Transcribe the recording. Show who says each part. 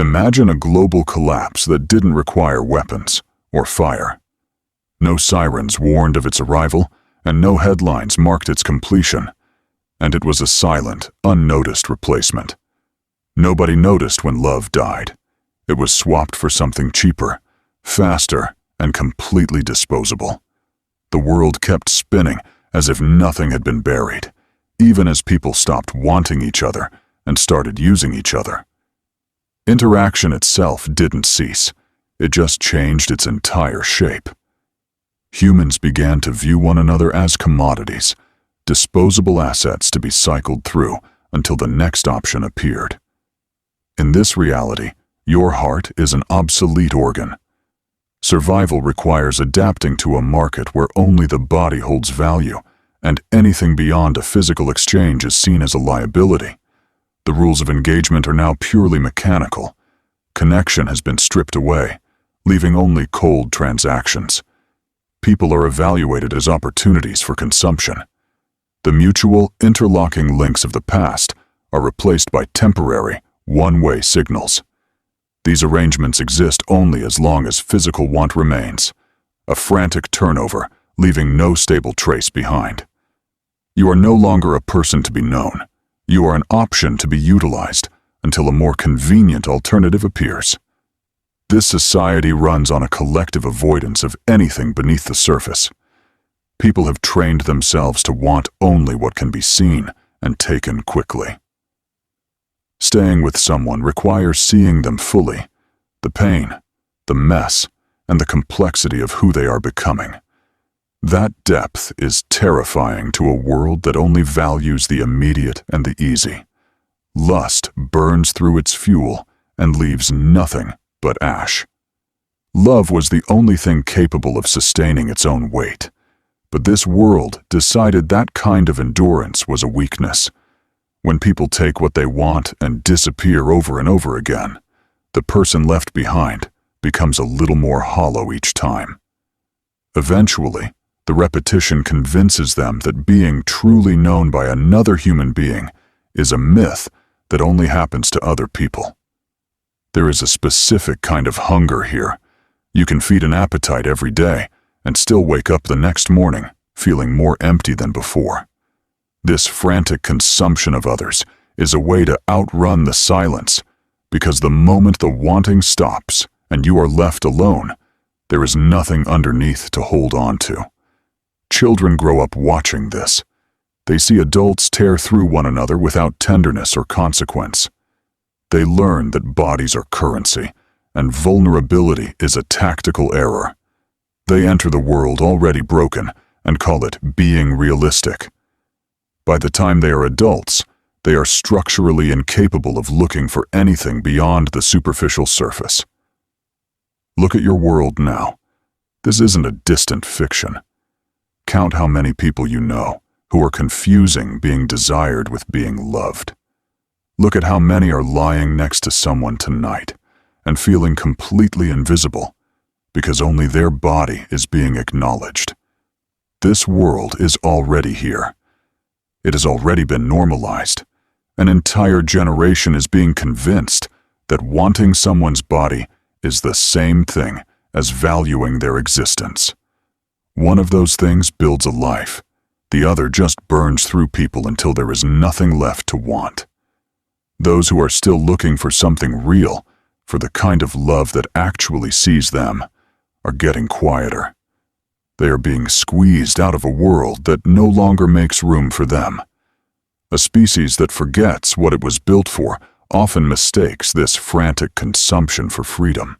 Speaker 1: Imagine a global collapse that didn't require weapons or fire. No sirens warned of its arrival, and no headlines marked its completion. And it was a silent, unnoticed replacement. Nobody noticed when love died. It was swapped for something cheaper, faster, and completely disposable. The world kept spinning as if nothing had been buried, even as people stopped wanting each other and started using each other. Interaction itself didn't cease. It just changed its entire shape. Humans began to view one another as commodities, disposable assets to be cycled through until the next option appeared. In this reality, your heart is an obsolete organ. Survival requires adapting to a market where only the body holds value, and anything beyond a physical exchange is seen as a liability. The rules of engagement are now purely mechanical. Connection has been stripped away, leaving only cold transactions. People are evaluated as opportunities for consumption. The mutual, interlocking links of the past are replaced by temporary, one-way signals. These arrangements exist only as long as physical want remains, a frantic turnover, leaving no stable trace behind. You are no longer a person to be known. You are an option to be utilized until a more convenient alternative appears. This society runs on a collective avoidance of anything beneath the surface. People have trained themselves to want only what can be seen and taken quickly. Staying with someone requires seeing them fully, the pain, the mess, and the complexity of who they are becoming. That depth is terrifying to a world that only values the immediate and the easy. Lust burns through its fuel and leaves nothing but ash. Love was the only thing capable of sustaining its own weight, but this world decided that kind of endurance was a weakness. When people take what they want and disappear over and over again, the person left behind becomes a little more hollow each time. Eventually, the repetition convinces them that being truly known by another human being is a myth that only happens to other people. There is a specific kind of hunger here. You can feed an appetite every day and still wake up the next morning feeling more empty than before. This frantic consumption of others is a way to outrun the silence, because the moment the wanting stops and you are left alone, there is nothing underneath to hold on to. Children grow up watching this. They see adults tear through one another without tenderness or consequence. They learn that bodies are currency, and vulnerability is a tactical error. They enter the world already broken and call it being realistic. By the time they are adults, they are structurally incapable of looking for anything beyond the superficial surface. Look at your world now. This isn't a distant fiction. Count how many people you know who are confusing being desired with being loved. Look at how many are lying next to someone tonight and feeling completely invisible because only their body is being acknowledged. This world is already here. It has already been normalized. An entire generation is being convinced that wanting someone's body is the same thing as valuing their existence. One of those things builds a life. The other just burns through people until there is nothing left to want. Those who are still looking for something real, for the kind of love that actually sees them, are getting quieter. They are being squeezed out of a world that no longer makes room for them. A species that forgets what it was built for often mistakes this frantic consumption for freedom.